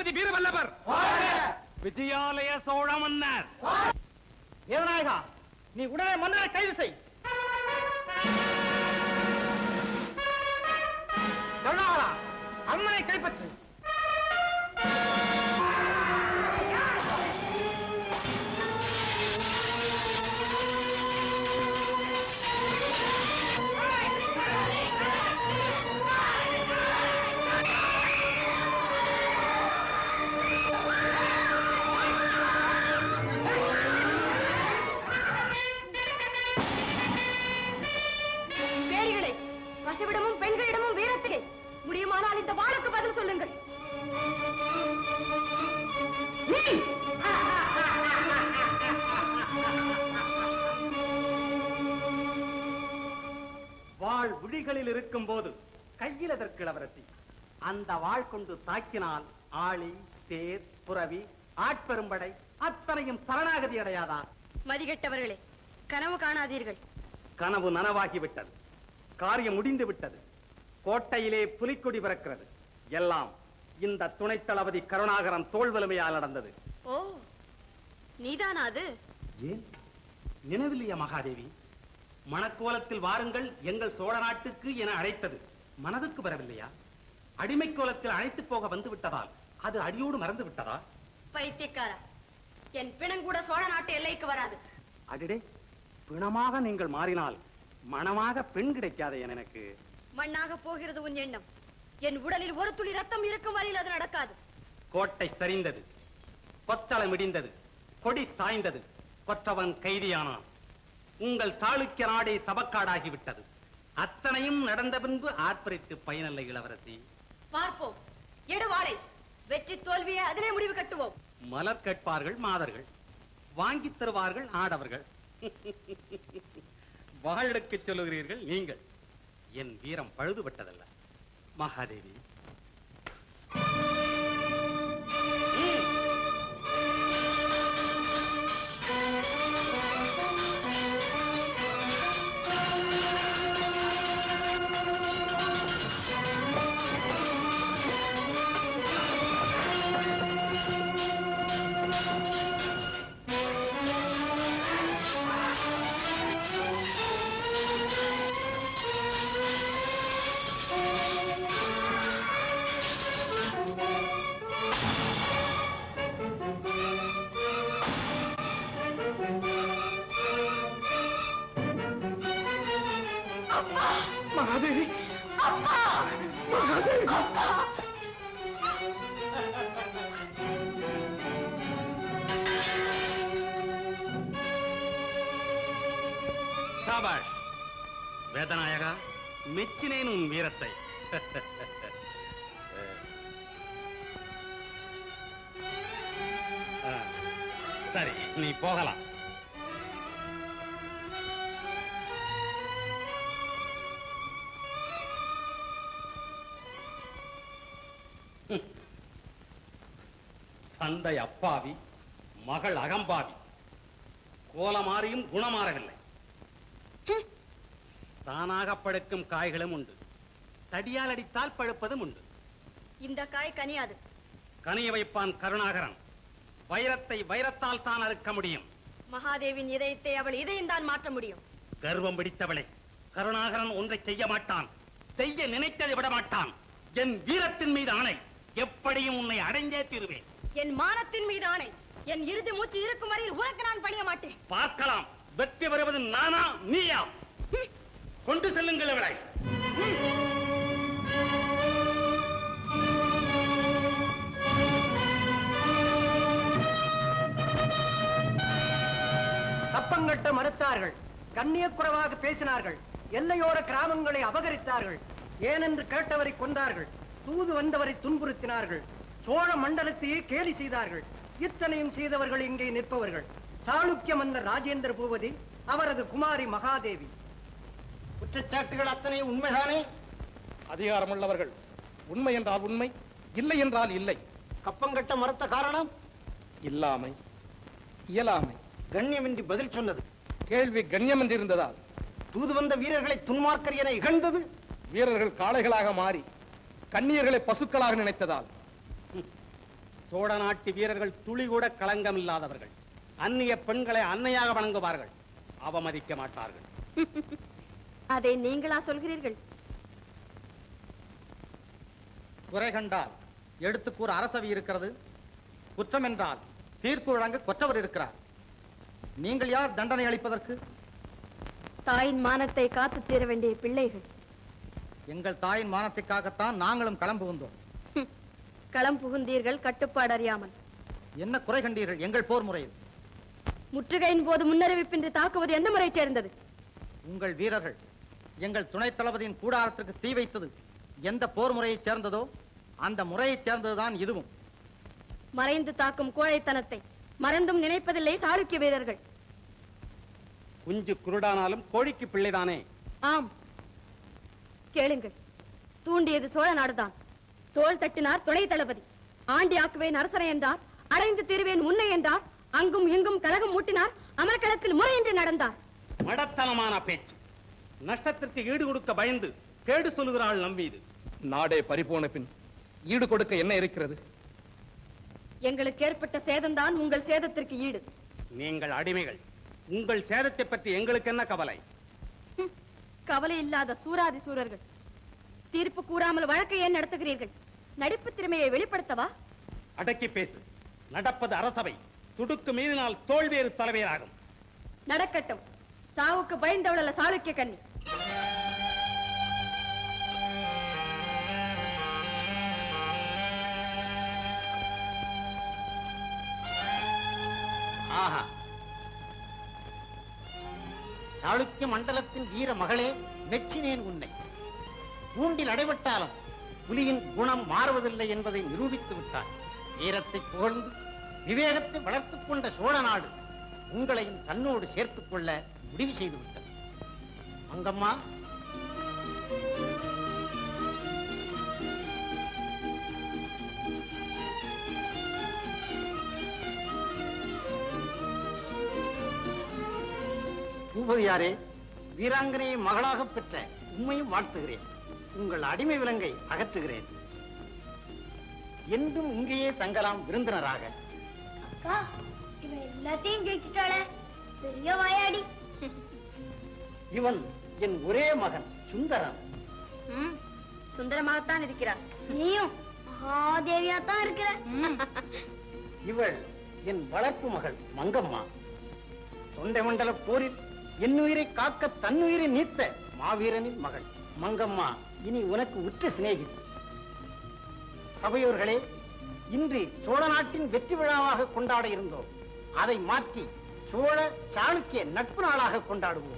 சேனாதிபதி வீரவல்லவர், விஜயாலய சோழ மன்னர். தேவநாயகா, நீ உடனே மன்னரை கைது செய். கருணாகரா, அரண்மனை கைப்பற்று. பசுவிடமும் பெண்களிடமும் வீரத்திலே முடியுமானால் இந்த வாளுக்கு பதில் சொல்லுங்கள். வாழ் விழிகளில் இருக்கும் போது கையில் எதற்கு இளவரசி? அந்த வாழ் கொண்டு தாக்கினால் ஆளி, தேர், புரவி, ஆட்பெரும்படை அத்தனையும் சரணாகதி அடையாதா? மதிகெட்டவர்களே, கனவு காணாதீர்கள். கனவு நனவாகிவிட்டது, காரியம் முடிந்து விட்டது. கோட்டையிலே புலிக்கொடி பிறக்கிறது. எல்லாம் இந்த துணை தளபதி கருணாகரன் தோல் வலிமையால் நடந்தது. ஓ, நீதானா அது? ஏன் நினைவில்லையா மகாதேவி? மணக்கோலத்தில் வாருங்கள் எங்கள் சோழ நாட்டுக்கு என அழைத்தது மனதுக்கு வரவில்லையா? அடிமை கோலத்தில் அழைத்து போக வந்து விட்டதால் அது அடியோடு மறந்து விட்டதா? பைத்தியக்காரா, என் பிணம் கூட சோழ நாட்டு எல்லைக்கு வராது. அடிடே, பிணமாக நீங்கள் மாறினால் மனமாக பெண் கிடைக்காதே எனக்கு. மண்ணாக போகிறது உன் எண்ணம். என் உடலில் ஒரு துளி ரத்தம் இருக்கும் வரையில் அது நடக்காது. கோட்டை சரிந்தது, கொத்தளம் இடிந்தது, கொடி சாய்ந்தது, கொற்றவன் கைதியானான். உங்கள் சாளுக்கிய நாடே சபக்காடாகிவிட்டது. அத்தனையும் நடந்த பின்பு ஆர்ப்பரித்து பயனல்ல இளவரசி. பார்ப்போம், எடுவாளை. வெற்றி தோல்வியை அதனை முடிவு கட்டுவோம். மலர் கேட்பார்கள் மாதர்கள், வாங்கி தருவார்கள் ஆடவர்கள். வாழெடுக்க சொல்லுகிறீர்கள் நீங்கள். என் வீரம் பழுதுபட்டதல்ல மகாதேவி. மகாதேவி, மகாதேவி, சாபாஷ் வேதநாயகா, மெச்சினேன் உன் வீரத்தை. சரி, நீ போகலாம். தந்தை அப்பாவி, மகள் அகம்பாவி. கோலமாறியும் குணமாறவில்லை. தானாக பழுக்கும் காய்களும் உண்டு, தடியால் அடித்தால் பழுப்பதும் உண்டு. இந்த காய் கனியாது. கனிய வைப்பான் கருணாகரன். வைரத்தை வைரத்தால் தான் அறுக்க முடியும். மகாதேவின் இதயத்தை அவள் இதயம்தான் மாற்ற முடியும். கர்வம் பிடித்தவளை, கருணாகரன் ஒன்றை செய்ய மாட்டான், செய்ய நினைத்ததை விட மாட்டான். என் வீரத்தின் மீது ஆணை, எப்படியும் உன்னை அடைந்தே தீருவேன். என் மானத்தின் மீது ஆணை, என் இறுதி மூச்சு இருக்கும் வரையில் உனக்கு நான் பணிய மாட்டேன். பார்க்கலாம், வெற்றி பெறுவது நானா நீயா? கொண்டு செல்லுங்கள் அவளை. கப்பங்கட்ட மறுத்தார்கள், கண்ணியக்குறைவாக பேசினார்கள், எல்லையோர கிராமங்களை அபகரித்தார்கள், ஏனென்று கேட்டவரை கொண்டார்கள், தூது வந்தவரை துன்புறுத்தினார்கள், சோழ மண்டலத்தையே கேலி செய்தார்கள். இத்தனையும் செய்தவர்கள் இங்கே நிற்பவர்கள் சாளுக்கிய மன்னர் ராஜேந்திர பூபதி, அவரது குமாரி மகாதேவி. குற்றச்சாட்டுகள் அத்தனை உண்மைதானே? அதிகாரமுள்ளவர்கள் உண்மை என்றால் உண்மை, இல்லை என்றால் இல்லை. கப்பங்கட்ட மறுத்த காரணம் இல்லாமை, இயலாமை. கண்ணியமின்றி பதில் சொன்னது. கேள்வி கண்ணியம் என்று இருந்ததால். தூது வந்த வீரர்களை துன்மார்க்கர் என இகழ்ந்தது. வீரர்கள் காளைகளாக மாறி கன்னியர்களை பசுக்களாக நினைத்ததால். சோழ நாட்டு வீரர்கள் துளி கூட களங்கம் இல்லாதவர்கள். அந்நிய பெண்களை அன்னையாக வணங்குவார்கள், அவமதிக்க மாட்டார்கள். அதை நீங்களா சொல்கிறீர்கள்? குறை கண்டால் எடுத்து கூற அரசவை இருக்கிறது, குற்றம் என்றால் தீர்ப்பு வழங்க கொற்றவர் இருக்கிறார். நீங்கள் யார் தண்டனை அளிப்பதற்கு? தாயின் மானத்தை காத்து தீர வேண்டிய பிள்ளைகள். எங்கள் தாயின் மானத்திற்காகத்தான் நாங்களும் களம் புகுந்தோம். களம் புகுந்தீர்கள் கட்டுப்பாடு அறியாமல். என்ன குறை கண்டீர்கள் எங்கள் போர் முறையில்? முற்றுகையின் போது முன்னறிவிப்பின்றி தாக்குவது எந்த முறை சேர்ந்தது? உங்கள் வீரர்கள் எங்கள் துணை தளபதியின் கூடாரத்திற்கு தீ வைத்தது எந்த போர் முறையை சேர்ந்ததோ அந்த முறையை சேர்ந்ததுதான் இதுவும். மறைந்து தாக்கும் கோழைத்தனத்தை மறந்தும் நினைப்பதில்லை சாளுக்கிய வீரர்கள். குஞ்சு குருடானாலும் கோழிக்கு பிள்ளைதானே. ஆம், கேளுங்கள். தூண்டியது சோழ நாடுதான். தோள் தட்டினார் துணை தளபதி. ஆண்டி ஆக்குவேன் அரசரை என்றார், அடைந்து தீருவேன் முன்னை என்றார். அங்கும் இங்கும் கலகம் மூட்டினார், அமர்க்களத்தில் முறையின்றி நடந்தார். மடத்தனமான பேச்சு. நஷ்டத்திற்கு ஈடு கொடுக்க பயந்து கேடு சொல்லுகிறாள் நம் மீது. நாடே பறிபோன பின் ஈடு கொடுக்க என்ன இருக்கிறது? எங்களுக்கு ஏற்பட்ட சேதம்தான் உங்கள் சேதத்திற்கு ஈடு. நீங்கள் அடிமைகள், உங்கள் சேதத்தை பற்றி எங்களுக்கு என்ன கவலை? கவலை இல்லாத சூராதி சூரர்கள். தீர்ப்பு கூறாமல் வழக்கை ஏன் நடத்துகிறீர்கள்? நடிப்பு திறமையை வெளிப்படுத்தவா? அடக்கி பேசு. நடப்பது அரசவை. துடுக்கு மீறினால் தோல்வேறு தலைமையாகும். நடக்கட்டும். சாவுக்கு பயந்தவள சாளுக்கிய கண்ணி. ஆஹா, சாளுக்கிய மண்டலத்தின் வீர மகளே, மெச்சினேன் உன்னை. கூண்டில் அடைபட்டாலும் புலியின் குணம் மாறுவதில்லை என்பதை நிரூபித்து விட்டார். வீரத்தை புகழ்ந்து விவேகத்தை வளர்த்துக் கொண்ட சோழ நாடு உங்களையும் தன்னோடு சேர்த்துக் கொள்ள முடிவு செய்து விட்டது. மங்கம்மா, பூபதியாரே, வீராங்கனையை மகளாக பெற்ற உண்மையும் வாழ்த்துகிறேன். உங்கள் அடிமை விலங்கை அகற்றுகிறேன். என்றும் இங்கேயே தங்கலாம் விருந்தினராக. அக்கா, இவன் எல்லாத்தையும் ஜெயிச்சுட்டாளே, பெரிய வாயாடி. இவன் என் ஒரே மகன் சுந்தரன். சுந்தரமாகத்தான் இருக்கிறார். நீயும் மகாதேவியா தான் இருக்கிற. இவள் என் வளர்ப்பு மகள் மங்கம்மா. தொண்டை மண்டல போரில் என் உயிரை காக்க தன்னுயிரை நீத்த மாவீரனின் மகள் மங்கம்மா. இனி உனக்கு உற்ற சிநேகிதி. சபையோர்களே, இன்று சோழ நாட்டின் வெற்றி விழாவாக கொண்டாட இருந்தோம். அதை மாற்றி சோழ சாளுக்கிய நட்பு நாளாக கொண்டாடுவோம்.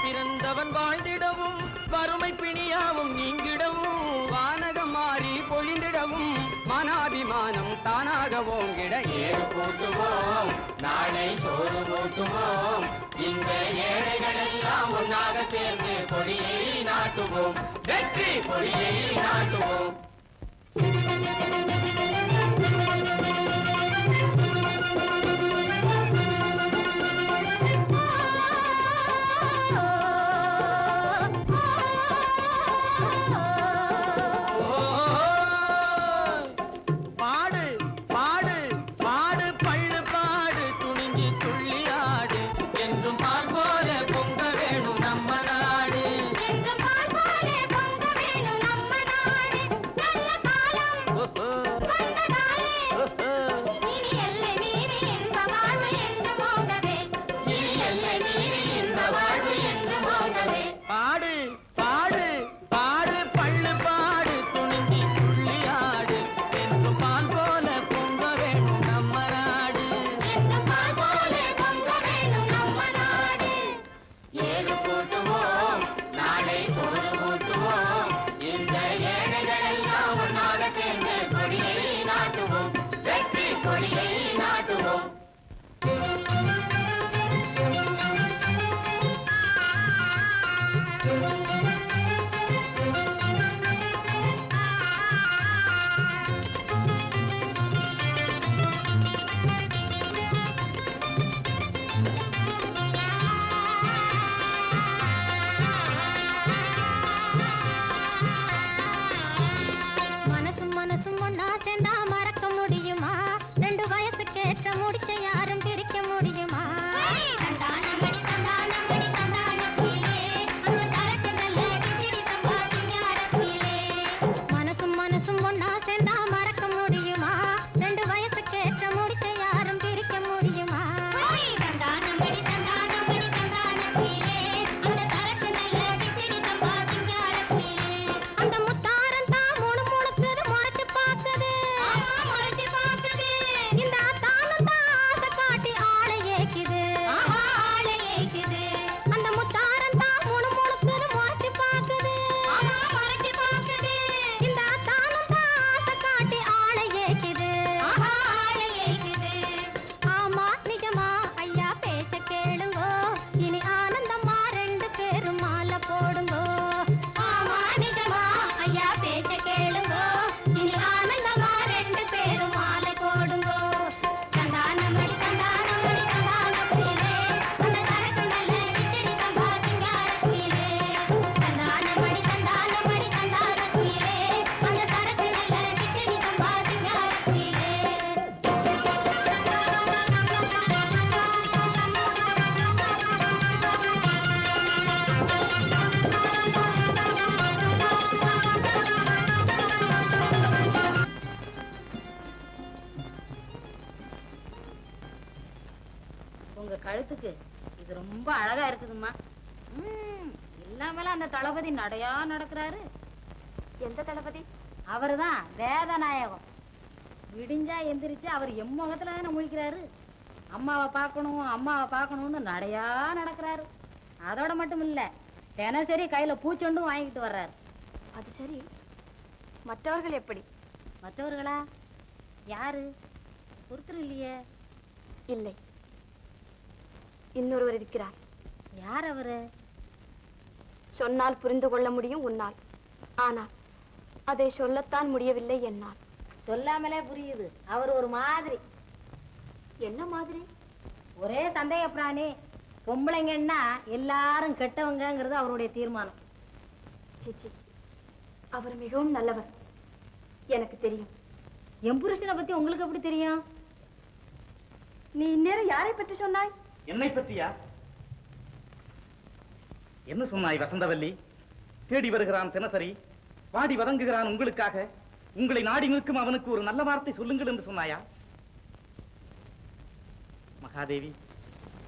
பிறந்தவன் வாழ்ந்திடவும் வறுமை பிணியாவும் நீங்கிடவும் வானகம் மாறி பொழிந்திடவும் மனாபிமானம் தானாக ஓங்கிட ஏறு கூட்டுவோம், நாளை சோறு கூட்டுவோம். இந்த ஏழைகள் எல்லாம் ஒன்றாக சேர்ந்து கொடியை நாட்டுவோம், வெற்றி கொடியை நாட்டுவோம். அழகா இருக்குதும்மா. இல்லாமல அந்த தளபதி நடையா நடக்கிறாரு. எந்த தளபதி? அவருதான் வேதநாயகம். விடிஞ்சா எந்திரிச்சு அவர் எம்முகத்துல தானே முழிக்கிறாரு. அம்மாவை பார்க்கணும்னு நடையா நடக்கிறாரு. அதோட மட்டும் இல்ல, தினசரி கையில பூச்செண்டும் வாங்கிட்டு வர்றாரு. அது சரி, மற்றவர்கள் எப்படி? மற்றவர்களா? யாரு? ஒருத்தர் இல்லையே. இல்லை, இன்னொருவர் இருக்கிறார். யார் அவரு? சொன்னால் புரிந்து கொள்ள முடியும் உன்னால், ஆனால் அதை சொல்லத்தான் முடியவில்லை என்னால். சொல்லாமலே புரியுது. அவர் ஒரு மாதிரி. என்ன மாதிரி? ஒரே சந்தேக பிராணி. பொம்பளைங்கன்னா எல்லாரும் கெட்டவங்கிறது அவருடைய தீர்மானம். சிச்சி, அவர் மிகவும் நல்லவர், எனக்கு தெரியும். என் புருஷனை பத்தி உங்களுக்கு எப்படி தெரியும்? நீ இந்நேரம் யாரை பற்றி சொன்னாய்? என்னை பற்றியா? என்ன சொன்னாய் வசந்தவல்லி? தேடி வருகிறான் தினசரி, வாடி வதங்குகிறான் உங்களுக்காக, உங்களை நாடி நிற்கும் அவனுக்கு ஒரு நல்ல வார்த்தை சொல்லுங்கள் என்று சொன்னாயா? மகாதேவி,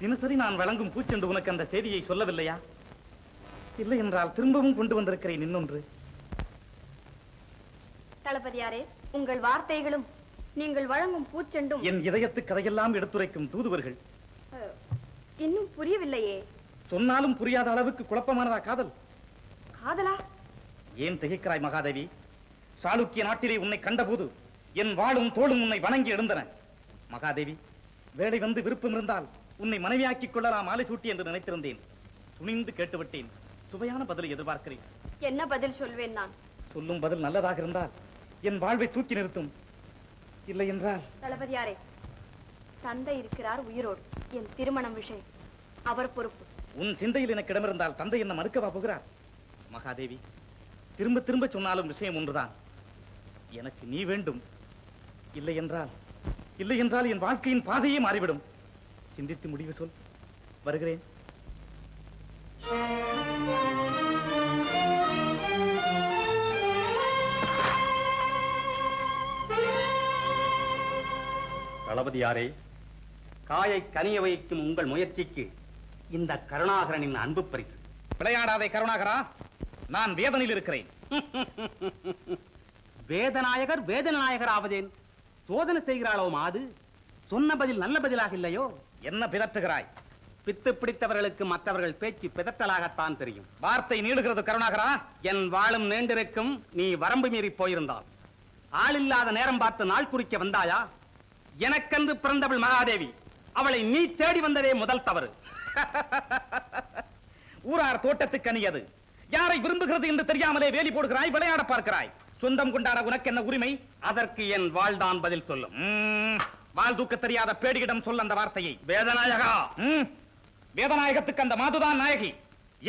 தினசரி நான் வழங்கும் பூச்செண்டு உனக்கு அந்த செய்தியை சொல்லவில்லையா? இல்லை என்றால் திரும்பவும் கொண்டு வந்திருக்கிறேன் இன்னொன்று. தளபதியாரே, உங்கள் வார்த்தைகளும் நீங்கள் வழங்கும் பூச்செண்டும் என் இதயத்து கதையெல்லாம் எடுத்துரைக்கும் தூதுவர்கள். இன்னும் புரியவில்லையே. சொன்னாலும் புரியாத அளவுக்கு குழப்பமானதா காதல்? காதலா? ஏன் திகைக்கிறாய் மகாதேவி? சாளுக்கிய நாட்டிலே உன்னை கண்டபோது என் வாளும் தோளும் உன்னை வணங்கி எழுந்தன. மகாதேவி, வேலை வந்து விருப்பம் இருந்தால் உன்னை மனைவியாக்கிக் கொள்ளலாம் மாலை சூட்டி என்று நினைத்திருந்தேன். துணிந்து கேட்டுவிட்டேன். சுவையான பதிலை எதிர்பார்க்கிறேன். என்ன பதில் சொல்வேன் நான்? சொல்லும் பதில் நல்லதாக இருந்தால் என் வாழ்வை தூக்கி நிறுத்தும். இல்லை என்றால்... தளபதியாரே, தந்தை இருக்கிறார் உயிரோடு. என் திருமணம் விஷயம் அவர் பொறுப்பு. உன் சிந்தையில் எனக்கு இடமிருந்தால் தந்தை என்ன மறுக்கவா போகிறார்? மகாதேவி, திரும்ப திரும்ப சொன்னாலும் விஷயம் ஒன்றுதான். எனக்கு நீ வேண்டும். இல்லை என்றால் என் வாழ்க்கையின் பாதையே மாறிவிடும். சிந்தித்து முடிவு சொல். வருகிறேன். தளபதியாரே, காயை கனிய வைக்கும் உங்கள் முயற்சிக்கு இந்த கருணாகரனின் அன்பு பரிசு. விளையாடாதே கருணாகரா, நான் வேதனையில் இருக்கிறேன். வேதநாயகர் வேதநாயகர் ஆவதேன்? சோதனை செய்கிறாளோ மாது? சொன்ன பதில் நல்ல பதிலாக இல்லையோ? என்ன பிதற்றுகிறாய்? பித்து பிடித்தவர்களுக்கு மற்றவர்கள் பேச்சு பிதற்றலாகத்தான் தெரியும். வார்த்தை நீளுகிறது கருணாகரா. என் வாளும் நீண்டிருக்கும். நீ வரம்பு மீறி போயிருந்தால் ஆளில்லாத நேரம் பார்த்து நாள் குறிக்க வந்தாயா? எனக்கென்று பிறந்தவள் மகாதேவி, அவளை நீ தேடி வந்ததே முதல் தவறு. ஊரார் தோட்டத்துக்கு அணியது யாரை விரும்புகிறது என்று தெரியாமலே வேலி போடுகிறாய், விளையாட பார்க்கிறாய். சொந்தம் கொண்டாட உனக்கு என்ன உரிமை? அதற்கு என் வாழ்தான் பதில் சொல்லும். வாழ் தூக்க தெரியாத பேடியிடம் சொல்ல அந்த வார்த்தையை. வேதநாயகா, வேதநாயகத்துக்கு அந்த மாதுதான் நாயகி.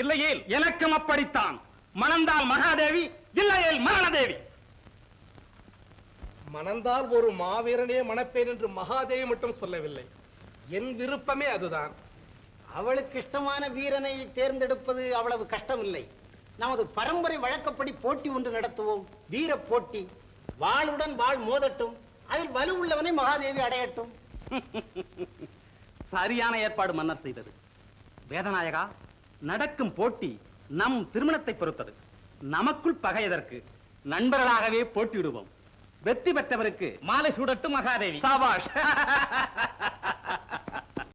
இல்லையேல் எனக்கும் அப்படித்தான். மணந்தால் மகாதேவி, இல்லையேல் மரணதேவி. மணந்தால் ஒரு மாவீரனே மணப்பேன் என்று மகாதேவி மட்டும் சொல்லவில்லை. என் விருப்பமே அதுதான். அவளுக்கு இஷ்டமான வீரனை தேர்ந்தெடுப்பது அவ்வளவு கஷ்டம் இல்லை. நமது பரம்பரை வழக்கப்படி போட்டி ஒன்று நடத்துவோம். வீர போட்டி. வாளுடன் வாள் மோதட்டும். அதில் வலு உள்ளவனை மகாதேவி அடையட்டும். சரியான ஏற்பாடு மன்னர் செய்தது. வேதநாயகா, நடக்கும் போட்டி நம் திருமணத்தை பொறுத்தது. நமக்குள் பகையதற்கு நண்பர்களாகவே போட்டியிடுவோம். வெற்றி பெற்றவருக்கு மாலை சூடட்டும் மகாதேவி. சாபாஷ்.